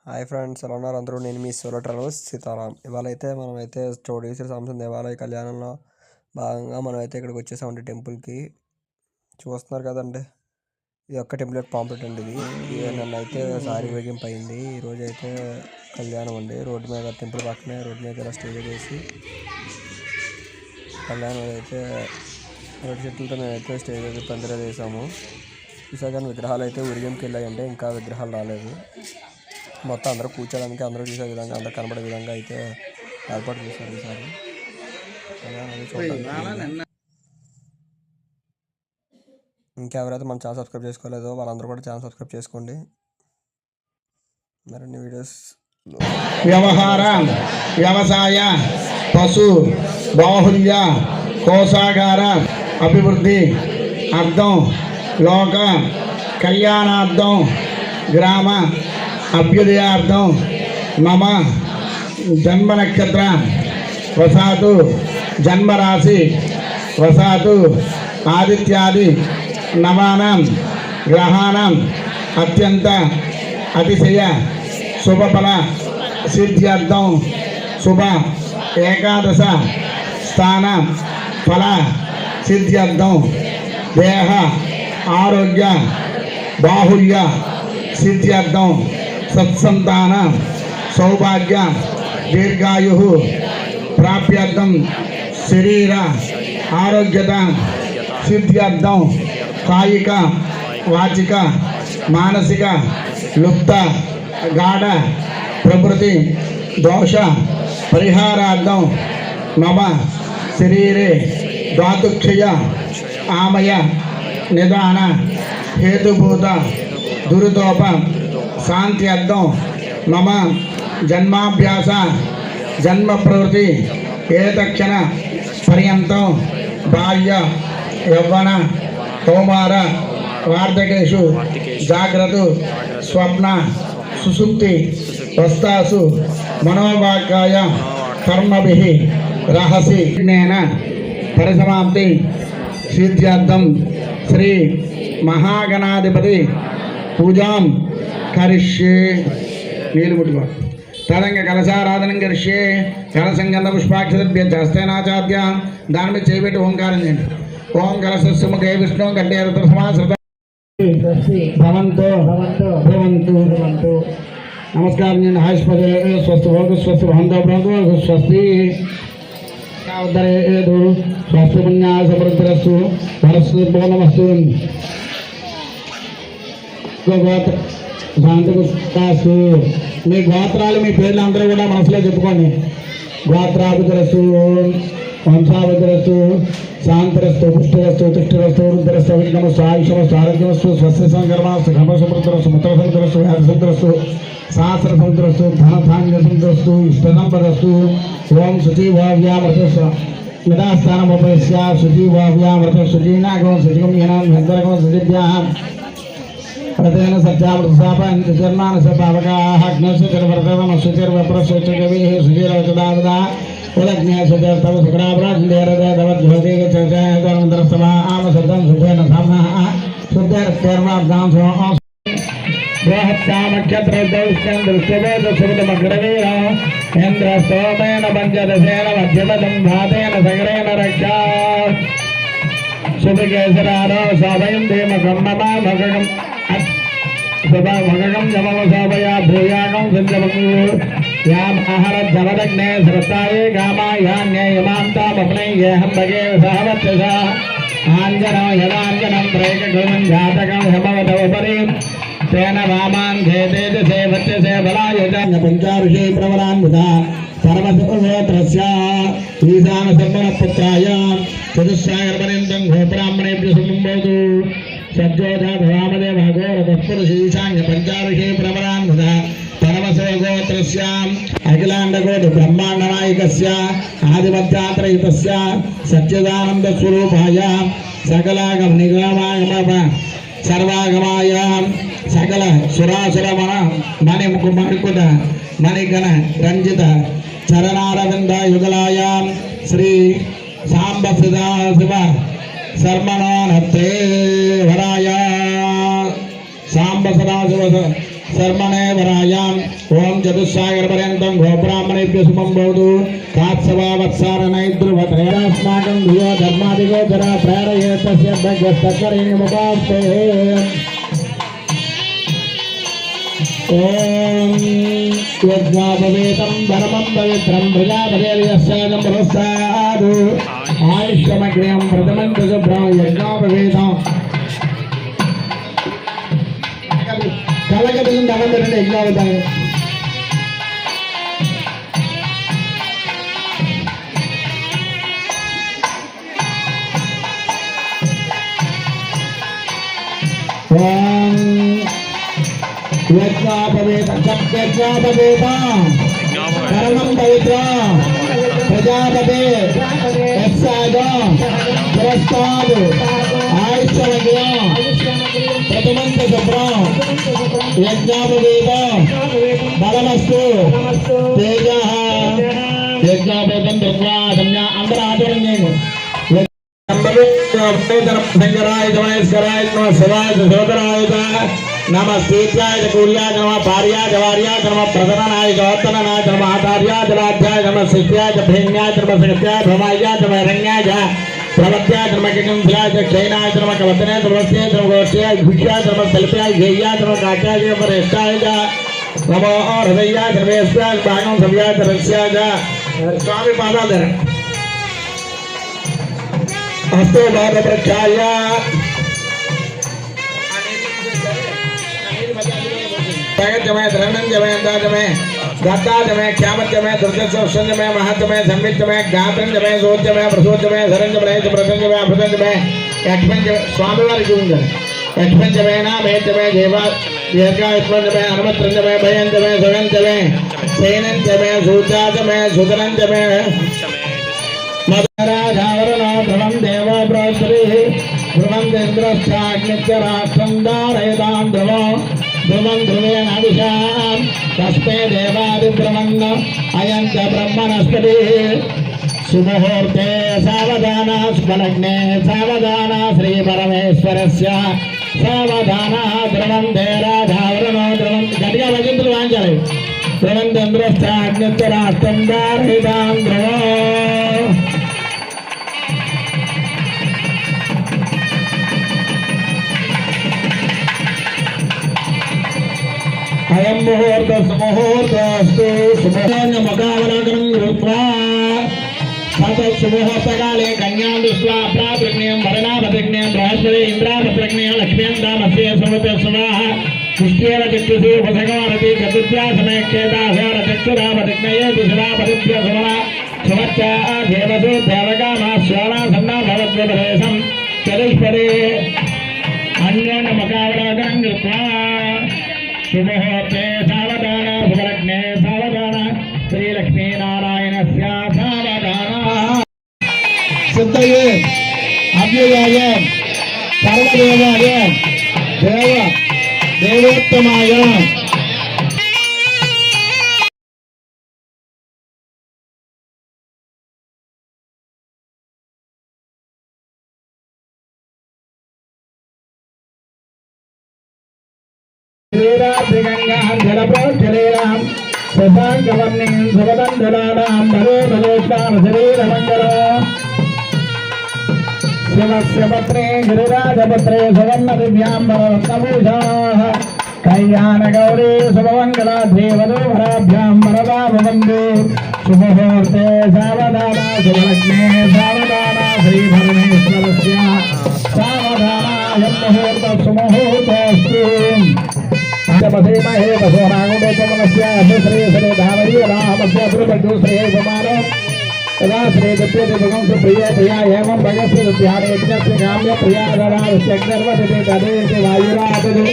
Hi friends, ఎలా ఉన్నారు అందరూ? నేను మీ సోలో ట్రావెలర్ సీతారాం. ఇవాళైతే మనమైతే చౌడేశ్వరి సాంబశివరాత్రి దేవాలయ కళ్యాణంలో భాగంగా మనమైతే ఇక్కడికి వచ్చేసామండి టెంపుల్కి. చూస్తున్నారు కదండి, ఇది ఒక్క టెంపుల్ పాంప్లెట్ అండి. ఇది నన్ను అయితే సారి వేగింపు అయింది. ఈరోజు అయితే కళ్యాణం అండి. రోడ్డు మీద టెంపుల్ పక్కనే రోడ్డు మీద ఇలా స్టేజ్ వేసి కళ్యాణం అయితే రెండు చెట్లతో మేమైతే స్టేజ్ అయితే పందిరేది వేసాము. చూసా కానీ విగ్రహాలు అయితే ఊరిగింపుకి వెళ్ళాయండి, ఇంకా విగ్రహాలు రాలేదు. మొత్తం అందరూ కూర్చోడానికి, అందరూ చూసే విధంగా, అందరూ కనబడే విధంగా అయితే ఏర్పాటు చేశారు ఈసారి. ఇంకెవరైతే మన ఛానల్ సబ్స్క్రైబ్ చేసుకోలేదో వాళ్ళందరూ కూడా ఛానల్ సబ్స్క్రైబ్ చేసుకోండి. మరిన్ని వీడియోస్ వ్యవహార, వ్యవసాయ, పశు బాహుల్య, కోశాగార అభివృద్ధి అర్థం, లోక కళ్యాణార్థం, గ్రామ అభ్యుదయార్థం మమ జన్మ నక్షత్ర వసాతు జన్మరాశి వసాతు ఆదిత్యాది నవానాం గ్రహాణం అత్యంత అతిశయ శుభఫల సిద్ధ్యర్థం శుభ ఏకాదశ స్థాన ఫల సిద్ధ్యర్థం దేహ ఆరోగ్య బాహుల్య సిద్ధ్యర్థం సత్సంతాన సౌభాగ్య దీర్ఘాయు ప్రాప్త్యర్థం శరీర ఆరోగ్యత సిద్ధ్యర్థం కాయిక వాచిక మానసిక లుప్త గాఢ ప్రకృతి దోష పరిహారార్థం మమ శరీరే ధాతుక్షయ ఆమయ నిదాన హేతుభూత దురితోప శాంతి అర్థం మమ జన్మాభ్యాస జన్మ ప్రవృత్తి ఏతక్షణ పర్యంతం బాల్య యవ్వన కౌమార వార్ధకేషు జాగ్రత్త స్వప్న సుషుప్తి వస్తాసు మనోవాకాయ కర్మభిః రహసి జ్ఞాన పరిసమాప్తి సిద్ధ్యర్థం శ్రీ మహాగణాధిపతి పూజాం కరిష్యే. నీళ్ళు ముట్టుకో. తదంగా కలశారాధనం కరిష్యే. కలసంగంధ పుష్పాక్షరభ్యస్తేనాచాద్య దాని మీద చేయబెట్టి ఓంకారం చేయండి. ఓం కలశస్సు ముఖే విష్ణు కంటే సమాశ్రిత భవంతు భవంతు భవంతు. నమస్కారం చేయండి. హాస్పదే స్వస్తి భవతు స్వస్తి భవంతో భవంతు స్వస్తి ఉద్ధరేదు స్వస్తి పుణ్యా సమృద్ధిరస్సు వరస్సు పూర్ణమస్తు. శాంతిస్తు. మీ గోత్రాలు, మీ పేర్లు అందరూ కూడా మనసులో చెప్పుకోండి. గోత్రాభిధరస్సు, వంశాభిధరస్సు, శాంతిరస్తు, పుష్టిరస్తు, తిష్టిరస్తు, వృద్ధిరస్తు, విఘ్నమస్తు, ఆయుషమస్తు, ఆరోగ్యమస్తు, స్వస్తి సంకర్మస్తు, ఘమ సమృద్ధిరస్తు, మిత్ర సముద్రస్తు, వ్యాధి సముద్రస్తు, సహస్ర సముద్రస్తు, ధనధాన్య సముద్రస్తు, ఇష్టదంపదస్తు. ఓం శుచివావ్యామృతస్వ యథాస్థానముపయస్య శుచివావ్యామృత శుచీనాగం శుచిగం యనం హంతరగం శుచిభ్యాం ప్రతేన సత్యామృతసాపంచర్మానసభావకాగ్నశ్చిర్వర్తమశ్చిర్వప్రశ్చిర్గవీః సుచిరవచదావదా ఉదగ్నేశ్వరస్తవ సుఖరాభ్రాజేరదేవద్భవతీగచ్చర్మామసర్దం సుఖేన సామ్నః శుద్ధర్తర్మాబ్దాం సమం బృహత్సామక్షత్రదౌష్కందృష్టవేదసుమగ్రవీర ఇంద్రస్తోమేన పంచదశేన మధ్యమదం ధాతేన సగరేణ రక్షా శుభకేశరారో సభయం ధీమకం మమామగం మగం జమవసాభయా భూయాగం సంజమకు యాం ఆహరజ్జమదగ్నే శ్రత్తాయే గామాయాన్యయమాంతామప్నైయేహం భగే సహవచ్చస ఆంజనం యదాంజనం త్రైకగుణం జాతకం హమవతోపరి తేన వామాన్ ఘేతేజసే వచ్చసే బలాయ పంచారుషే ప్రవరాన్విత సర్వసర్వోత్రస్య ఈశాన సర్వపుత్రాయ చతుస్సాగరపర్యంతం గోబ్రాహ్మణేభ్యో సంబోధు సజ్జోధామదేవ ఘోరతత్పురుషీశాన్య పంచారుషే ప్రవరాన్విత పరమశోగోత్రస్య అఖిలాండకోటి బ్రహ్మాండ నాయకస్య ఆదిమధ్యాత్రయుతస్య సత్యదానంద స్వరూపాయ సకలాగమ నిగమాగమ సర్వాగమాయ సకల సురాసురమణ మణిముకుట మణిగణ రంజిత చరణారవింద యుగలాయ శ్రీ సాంబ శివ శర్మణో నత్రే వరాయ సాంబ సదాశివ శర్మణే వరాయాం ఓం చతుస్సాగర పర్యంతం గోబ్రాహ్మణేభ్యో శుభం భవతు కాత్సవా వత్సారణైద్రువత్రేరాస్మాకం ధియో ధర్మాదిగోచర ప్రేరయేతస్య భగస్తకరేణిముపాస్తే ఓం యజ్ఞాపవేతం ధర్మం పవిత్రం ప్రజాపతిర్యస్యాజం పురస్సాదు ఆయుష్యమగ్నియం ప్రథమం శుభ్రం యజ్ఞాపవేతం కలగదులు నవంబరండి యజ్ఞాపవేతం కరణం పవిత్ర ప్రజాపతి పురస్కాదు ఆయుష్యమగ్నం ప్రథమంత శుభ్రం యజ్ఞాపవేత బలమస్తు తేజ యజ్ఞాపవేతం దుర్గా సంజ్ఞా అందరూ ఆచరణ నేను శంకరాయ మహేశ్వరాయ శివాయ సోదరాయ నమస్తీత్యాయ కూల్యాయ నమ భార్యాయ వార్యాయ నమ ప్రధానాయ గౌతమనాయ నమ ఆచార్యాయ జలాధ్యాయ నమ శిష్యాయ భేన్యాయ నమ సత్యాయ భమాయ నమ రణ్యాయ ప్రవత్యాయ నమ కింశిలాయ క్షయనాయ నమ కవతనాయ నమస్తే నమ గోష్యాయ భుష్యాయ నమ శిల్పాయ ధ్యేయాయ నమ కాచాయ వరేష్టాయ నమో హృదయాయ నమేశ్వరాయ భాగం సవ్యాయ రస్యాయ స్వామి పాదాల हस्तो बार प्रख्याय जगतमय धरणंजमय अंदाजमय गताजमय ख्यामतमय दुर्दशोषणजमय महत्मय संवितमय गात्रंजमय सोचमय प्रसोचमय धरणजमय प्रसंजमय अभृतंजमय यक्ष्मंजमय स्वामी वारिकी उंडल यक्ष्मंजमय नामेजमय देवा दीर्घायुष्मंजमय हनुमत्रंजमय भयंजमय सुगंजमय सेनंजमय सूचाजमय सुदरंजमय ध्रुवं देवो बृहस्पतिः ध्रुवं इन्द्रश्चाग्निश्चराष्ट्रं धारयतां ध्रुवं ध्रुवेण अभिषां तस्मै देवादिब्रह्मन् अयं च ब्रह्मणस्पतिः सुमुहूर्ते सावधान शुभलग्ने सावधान श्रीपरमेश्वरस्य सावधान ध्रुवं देराधावरणो ध्रुवं गट्टिगा भजन्तु वाञ्छालि ध्रुवं इन्द्रश्चाग्निश्चराष्ट्रं धारयतां ध्रुवम् अयं मुहूर्त सुमुहूर्तस्तु सुमुहूर्त मकावरागं कृत्वा ततः सुमुहूर्तकाले कन्यां दृष्ट्वा प्रातृज्ञं वरणापतिज्ञं बृहस्पति इन्द्रापतिज्ञं लक्ष्म्यन्तामस्य समृतस्वाहा पुष्ट्येव चक्षुषु उपसगमरति चतुर्थ्या समेक्षेतासोर चक्षुरापतिज्ञयेतु शिवापतिभ्य समना सुमच्चा देवसु देवकामा स्वाना सन्ना भवद्वपदेशं चतुष्पदे अन्योन्य मकावरागं कृत्वा शुभमुहूर्ते सावधान शुभलग्ने सावधान श्रीलक्ष्मीनारायणस्य सावधान सिद्धये अव्ययाय सर्वदेवाय देवोत्तमाय जलप्रोज्जलेनां शशाङ्कवर्णीं सुवदन्दलानां भगोभगोष्ठां शरीरमङ्गलो शिवस्य पत्रे गिरिराजपत्रे सुवर्णदिव्याम्बररत्नभूषाः कल्याणगौरी शुभमङ्गलाद्रीवधूवराभ्यां वरदा भवन्तु शुभमुहूर्ते सावधाना शुभलग्ने सावधाना श्रीभरमेश्वरस्य सावधाना यन्मुहूर्त सुमुहूर्तोऽस्तु महे वसोरागुणोपमनस्य श्री श्री धावरी रामस्य प्रभु श्री कुमारो तदा श्री दिव्यदेवगं प्रिय प्रिया एवं भगस्य ध्याने यज्ञस्य काम्य प्रिया दरास्य गर्वदे तदेति वायुरातदु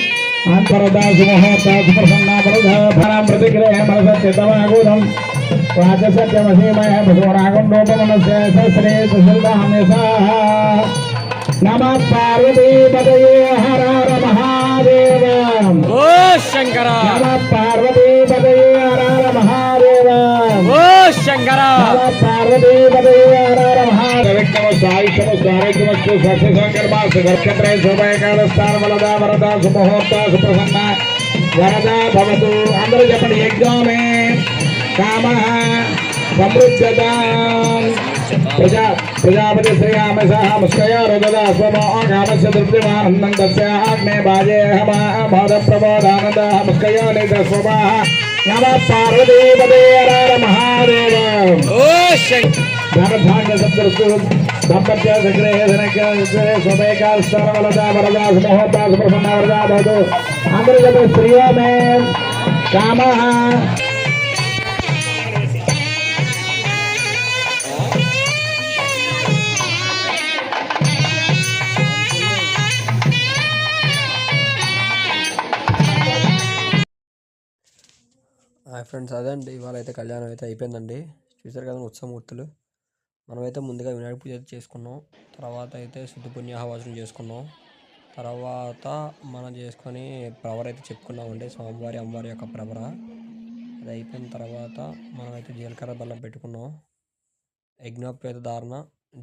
अंतरदा सुमुहूर्ता सुप्रसन्ना बलधा भरां प्रतिग्रह मनसत्यतवागुणं वाचसत्यमसीमय वसोरागुणोपमनस्य श्री सुशीलधामेसाः नमः पार्वती पतये हर हर महादेव ओ शंकरा नमः पार्वती पतये हर हर महादेव ओ शंकरा नमः पार्वती पतये हर हर महादेव सायुष्यम स्वारोग्यमस्तु स्वस्य संकल्पा सुगर्क्षत्रे शोभयकालस्थान वरदा वरदा सुमुहूर्ता सुप्रसन्ना వరదా భవతు అందరూ చెప్పండి యజ్ఞోమే కామః సమృద్ధతాం ప్రజాపతి శ్రీయామసః ముష్కయో రుదదా స్వమో కామస్య తృప్తిమానందం తస్యాగ్నే బాజేహమా మోద ప్రబోధానందః ముష్కయో నిదస్వమః నమ పార్వతీపదే హర మహాదేవ ధనధాన్య సప్తృస్తు దంపత్య సగ్రహే ధనక్య స్వమేకాస్తర వరదా వరదా సమోహతా సుప్రసన్న వరదా భవతు అందరూ చెప్పండి శ్రీయోమే కామః ఫ్రెండ్స్ అదే అండి ఇవాళ అయితే కళ్యాణం అయితే అయిపోయిందండి. చూసారు కదా ఉత్సవమూర్తులు. మనమైతే ముందుగా వినాయక పూజ అయితే చేసుకున్నాం. తర్వాత అయితే శుద్ధ పుణ్యాహవాచనం చేసుకున్నాం. తర్వాత మనం చేసుకొని ప్రవర్ అయితే చెప్పుకున్నామండి, స్వామివారి అమ్మవారి యొక్క ప్రవర. అది అయిపోయిన తర్వాత మనమైతే జీలకర్ర బెల్లం పెట్టుకున్నాం. యజ్ఞోపేత ధారణ,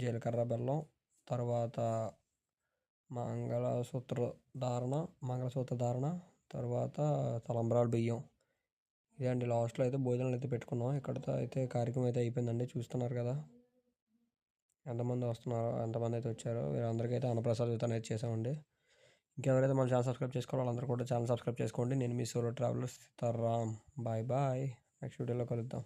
జీలకర్ర బెల్లం, తర్వాత మంగళసూత్ర ధారణ, తర్వాత తలంబ్రాలు బియ్యం. ఇదే అండి లాస్ట్లో అయితే భోజనాలు అయితే పెట్టుకున్నాం. ఇక్కడితో అయితే కార్యక్రమం అయితే అయిపోయిందండి. చూస్తున్నారు కదా ఎంతమంది వస్తున్నారో, ఎంతమంది అయితే వచ్చారో. వీరందరికీ అయితే అన్నప్రసాద వితరణ అయితే చేసామండి. ఇంకెవరైతే మన ఛానల్ సబ్స్క్రైబ్ చేసుకోవాలో వాళ్ళందరూ కూడా ఛానల్ సబ్స్క్రైబ్ చేసుకోండి. నేను మీ solo traveller Sitaram. Bye bye. Next వీడియోలో కలుద్దాం.